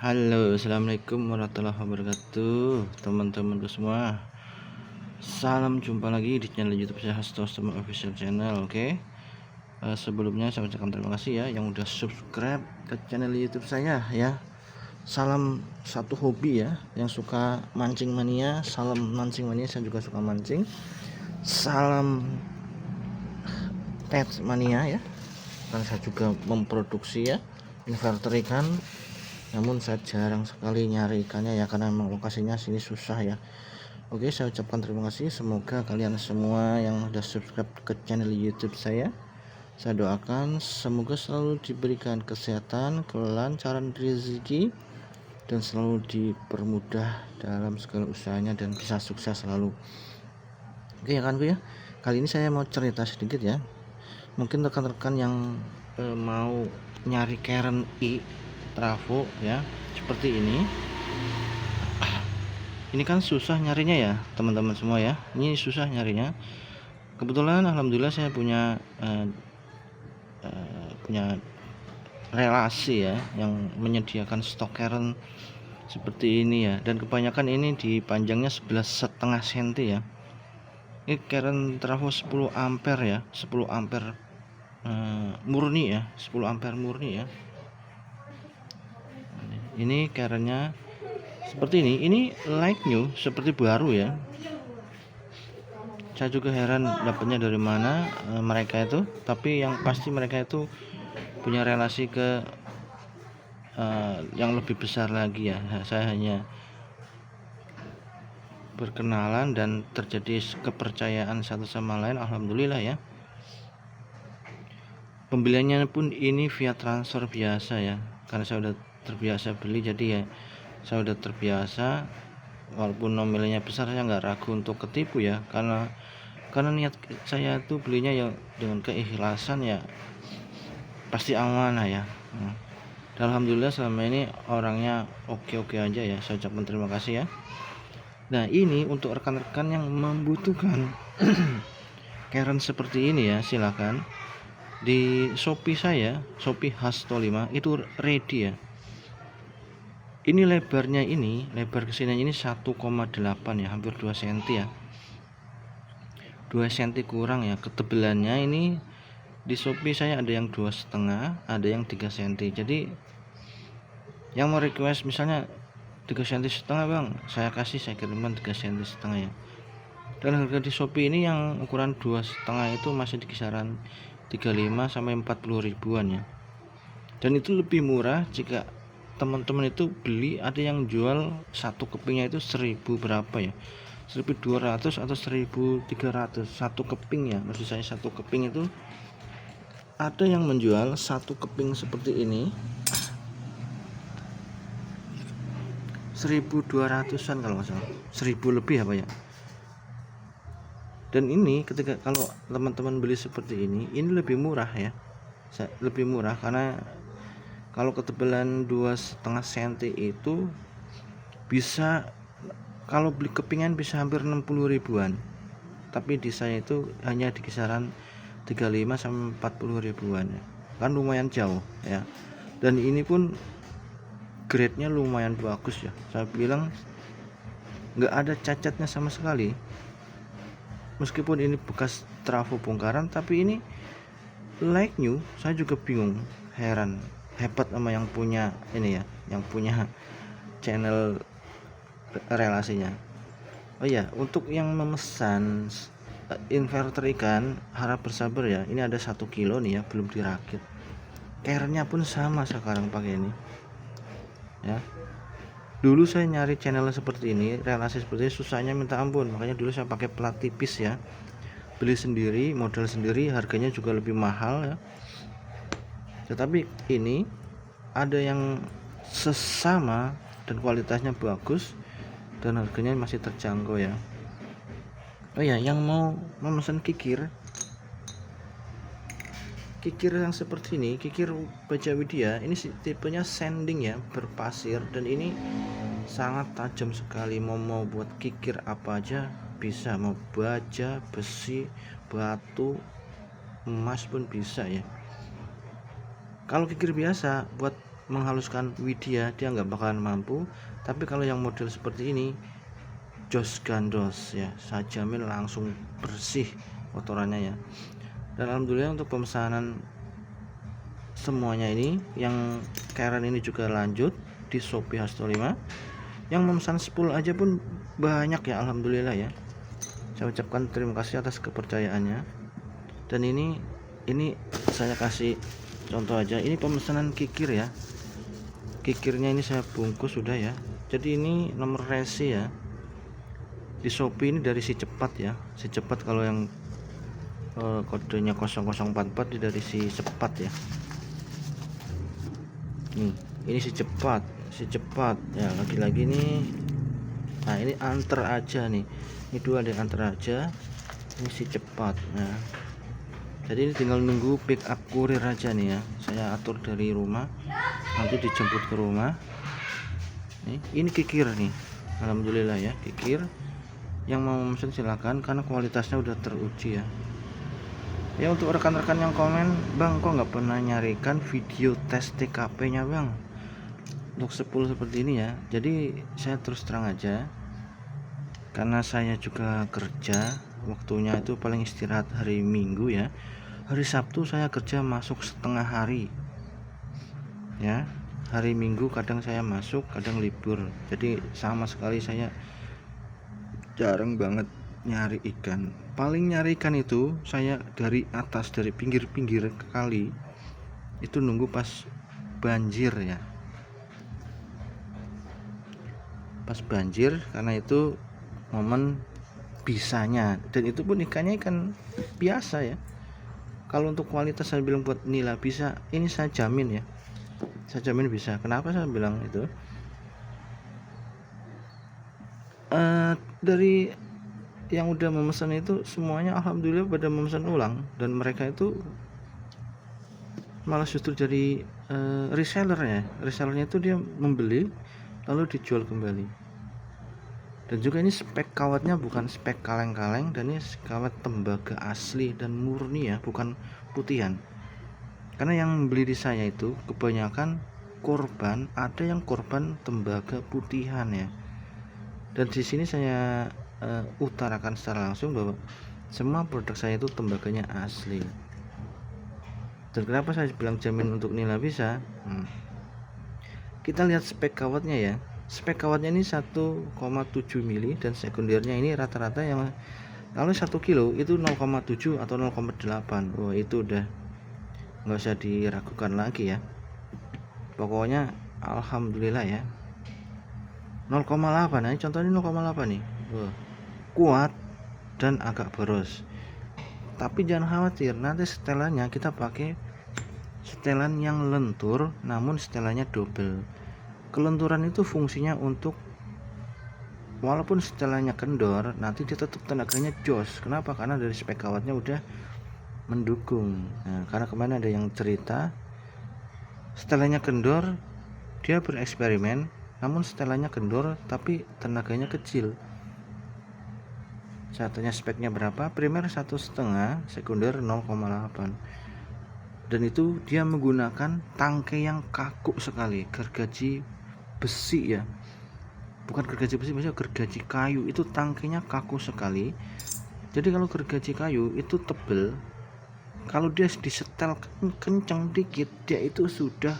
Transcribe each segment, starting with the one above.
Halo, assalamualaikum warahmatullahi wabarakatuh, teman-temanku semua. Salam jumpa lagi di channel YouTube saya Hasto Teman Official Channel. Oke. Sebelumnya saya ucapkan terima kasih ya yang udah subscribe ke channel YouTube saya ya. Salam satu hobi ya, yang suka mancing mania. Salam mancing mania, saya juga suka mancing. Salam pet mania ya, karena saya juga memproduksi ya inverter ikan. Namun saya jarang sekali nyari ikannya ya, karena memang lokasinya sini susah ya. Oke, saya ucapkan terima kasih. Semoga kalian semua yang sudah subscribe ke channel YouTube saya doakan semoga selalu diberikan kesehatan, kelancaran rezeki, dan selalu dipermudah dalam segala usahanya dan bisa sukses selalu. Oke ya kan ya. Kali ini saya mau cerita sedikit ya. Mungkin rekan-rekan yang mau nyari Karen I trafo ya, seperti ini kan susah nyarinya ya teman-teman semua ya. Ini susah nyarinya. Kebetulan alhamdulillah saya punya relasi ya yang menyediakan stok Karen seperti ini ya, dan kebanyakan ini di panjangnya 11,5 cm ya. Ini Karen trafo 10 ampere ya, 10 ampere murni ya, 10 ampere murni ya. Ini Karennya seperti ini like new, seperti baru ya. Saya juga heran dapatnya dari mana mereka itu, tapi yang pasti mereka itu punya relasi ke yang lebih besar lagi ya. Saya hanya berkenalan dan terjadi kepercayaan satu sama lain, alhamdulillah ya. Pembeliannya pun ini via transfer biasa ya, karena saya udah terbiasa beli, jadi ya saya udah terbiasa. Walaupun nominalnya besar, saya nggak ragu untuk ketipu ya, karena niat saya tuh belinya ya dengan keikhlasan ya, pasti amanah ya. Dan alhamdulillah selama ini orangnya oke-oke aja ya, saya ucapkan terima kasih ya. Nah, ini untuk rekan-rekan yang membutuhkan Karen seperti ini ya, silakan di Shopee saya, Shopee Hasto 5 itu ready ya. Ini lebarnya, ini lebar kesini ini 1,8 ya, hampir 2 cm ya, 2 cm kurang ya. Ketebalannya ini di Shopee saya ada yang 2,5, ada yang 3 cm. Jadi yang mau request misalnya 3,5 cm bang, saya kasih, saya kirimkan 3,5 cm ya. Dan harga di Shopee ini yang ukuran 2,5 itu masih di kisaran 35 sampai 40 ribuan ya. Dan itu lebih murah jika teman-teman itu beli, ada yang jual satu kepingnya itu 1000 berapa ya, 1200 atau 1300 satu keping ya. Maksud saya satu keping itu ada yang menjual satu keping seperti ini 1200-an kalau nggak salah, 1000 lebih apa ya. Dan ini ketika kalau teman-teman beli seperti ini lebih murah ya, lebih murah karena kalau ketebalan 2,5 cm itu bisa, kalau beli kepingan bisa hampir 60 ribuan, tapi di saya itu hanya di kisaran 35 sampai 40 ribuan ya. Kan lumayan jauh ya. Dan ini pun grade-nya lumayan bagus ya, saya bilang nggak ada cacatnya sama sekali. Meskipun ini bekas trafo bongkaran, tapi ini like new. Saya juga bingung, heran, hebat sama yang punya ini ya, yang punya channel relasinya. Oh ya, untuk yang memesan inverter ikan harap bersabar ya. Ini ada 1 kilo nih ya, belum dirakit. Care-nya pun sama sekarang pakai ini ya. Dulu saya nyari channel seperti ini, relasi seperti ini, susahnya minta ampun. Makanya dulu saya pakai plat tipis ya, beli sendiri, modal sendiri, harganya juga lebih mahal ya. Tetapi ini ada yang sesama dan kualitasnya bagus dan harganya masih terjangkau ya. Oh ya, yang mau memesan kikir yang seperti ini, kikir baja widya, ini tipenya sanding ya, berpasir, dan ini sangat tajam sekali. Mau buat kikir apa aja bisa, mau baja, besi, batu, emas pun bisa ya. Kalau kikir biasa buat menghaluskan Widya dia nggak bakalan mampu. Tapi kalau yang model seperti ini jos gandos ya, saya jamin langsung bersih kotorannya ya. Dan alhamdulillah untuk pemesanan semuanya ini yang Karen ini juga lanjut di Shopee Hasto 5. Yang memesan spool aja pun banyak ya, alhamdulillah ya. Saya ucapkan terima kasih atas kepercayaannya. Dan ini saya kasih contoh aja, ini pemesanan kikir ya. Kikirnya ini saya bungkus sudah ya. Jadi ini nomor resi ya. Di Shopee ini dari Si Cepat ya. Si Cepat kalau yang kodenya 0044 dari Si Cepat ya. Ini Si Cepat ya, lagi-lagi nih. Nah, ini antar aja nih. Ini dua ada antar aja. Ini Si Cepat. Nah, jadi ini tinggal nunggu pick up kurir aja nih ya. Saya atur dari rumah, nanti dijemput ke rumah. Ini kikir nih, alhamdulillah ya, kikir. Yang mau memesan silakan karena kualitasnya udah teruji ya. Ya, untuk rekan-rekan yang komen, bang kok nggak pernah nyarikan video tes TKP nya bang untuk 10 seperti ini ya. Jadi saya terus terang aja, karena saya juga kerja, waktunya itu paling istirahat hari Minggu ya. Hari Sabtu saya kerja masuk setengah hari ya. Hari Minggu kadang saya masuk, kadang libur. Jadi sama sekali saya jarang banget nyari ikan. Paling nyari ikan itu saya dari atas, dari pinggir-pinggir kali itu nunggu pas banjir ya. Pas banjir, karena itu momen bisanya. Dan itu pun ikannya ikan biasa ya. Kalau untuk kualitas saya bilang buat nila bisa, ini saya jamin ya. Saya jamin bisa. Kenapa saya bilang itu? Dari yang udah memesan itu semuanya alhamdulillah pada memesan ulang, dan mereka itu malah justru jadi resellernya itu dia membeli lalu dijual kembali. Dan juga ini spek kawatnya bukan spek kaleng-kaleng, dan ini kawat tembaga asli dan murni ya, bukan putihan. Karena yang beli di saya itu kebanyakan korban, ada yang korban tembaga putihan ya. Dan di sini saya utarakan secara langsung bahwa semua produk saya itu tembaganya asli. Dan kenapa saya bilang jamin untuk nila bisa? Kita lihat spek kawatnya ya. Spek kawatnya ini 1,7 mili, dan sekundernya ini rata-rata yang kalau 1 kilo itu 0,7 atau 0,8. Wah, itu udah nggak usah diragukan lagi ya. Pokoknya alhamdulillah ya. 0,8 nih, contohnya 0,8 nih. Wah, kuat dan agak boros. Tapi jangan khawatir, nanti setelannya kita pakai setelan yang lentur namun setelannya double. Kelenturan itu fungsinya untuk walaupun setelannya kendor, nanti dia tetap tenaganya jos. Kenapa? Karena dari spek kawatnya udah mendukung. Nah, karena kemarin ada yang cerita setelannya kendor, dia bereksperimen namun setelannya kendor tapi tenaganya kecil. Saya tanya speknya berapa, primer 1,5, sekunder 0,8. Dan itu dia menggunakan tangkai yang kaku sekali, gergaji besi ya, bukan gergaji besi, maksudnya gergaji kayu. Itu tangkainya kaku sekali. Jadi kalau gergaji kayu itu tebel, kalau dia disetel kenceng dikit, dia itu sudah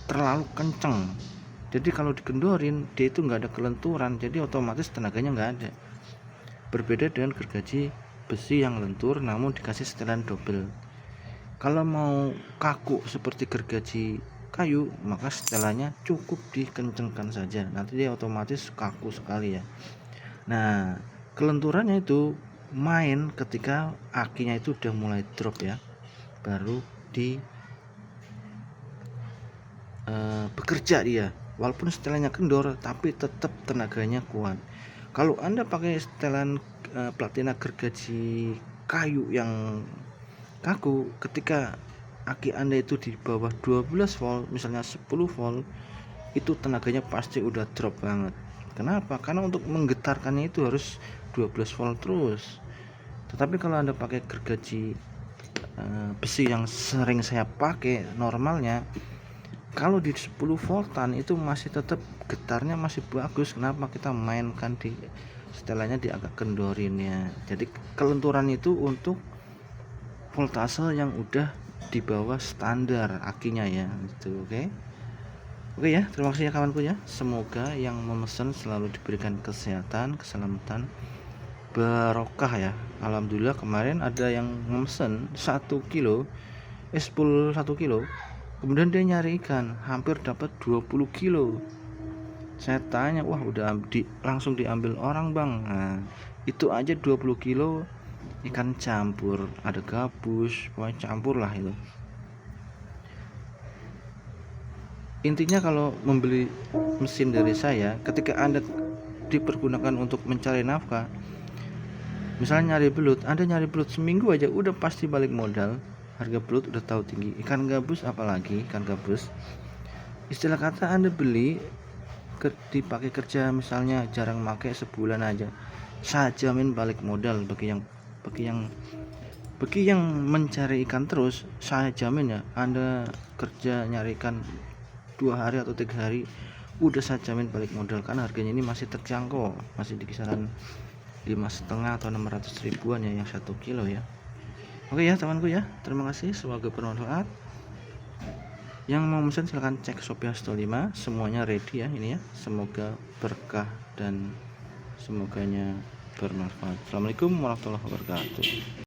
terlalu kenceng. Jadi kalau dikendorin, dia itu nggak ada kelenturan, jadi otomatis tenaganya nggak ada. Berbeda dengan gergaji besi yang lentur namun dikasih setelan double. Kalau mau kaku seperti gergaji kayu, maka setelannya cukup dikencengkan saja, nanti dia otomatis kaku sekali ya. Nah, kelenturannya itu main ketika akinya itu udah mulai drop ya, baru di bekerja dia. Walaupun setelannya kendor tapi tetap tenaganya kuat. Kalau Anda pakai setelan platina gergaji kayu yang kaku, ketika aki Anda itu di bawah 12 volt, misalnya 10 volt, itu tenaganya pasti udah drop banget. Kenapa? Karena untuk menggetarkannya itu harus 12 volt terus. Tetapi kalau Anda pakai gergaji besi yang sering saya pakai normalnya, Kalau di 10 voltan itu masih tetap getarnya masih bagus. Kenapa kita mainkan di setelannya di agak kendorin ya. Jadi kelenturan itu untuk voltase yang udah di bawah standar akinya ya gitu. Oke ya, terima kasih ya kawanku ya. Semoga yang memesan selalu diberikan kesehatan, keselamatan, barokah ya. Alhamdulillah kemarin ada yang memesan 1 kilo full 1 kilo, kemudian dia nyari ikan hampir dapat 20 kilo. Saya tanya, wah udah langsung diambil orang bang. Nah, itu aja 20 kilo ikan campur, ada gabus, pokoknya campur lah itu. Intinya kalau membeli mesin dari saya, ketika Anda dipergunakan untuk mencari nafkah, misalnya nyari belut, Anda nyari belut seminggu aja udah pasti balik modal. Harga belut udah tahu tinggi, ikan gabus apalagi ikan gabus, istilah kata Anda beli dipakai kerja misalnya jarang pakai sebulan aja, saya jamin balik modal. Bagi yang mencari ikan terus, saya jamin ya Anda kerja nyari ikan 2 hari atau 3 hari udah saya jamin balik modal, karena harganya ini masih terjangkau, masih di kisaran 5,5 atau 600 ribuan ya yang 1 kilo ya. Oke ya temanku ya, terima kasih, semoga bermanfaat. Yang mau pesan silahkan cek Shopee Store 5, semuanya ready ya ini ya. Semoga berkah dan semoganya bermanfaat. Assalamualaikum warahmatullahi wabarakatuh.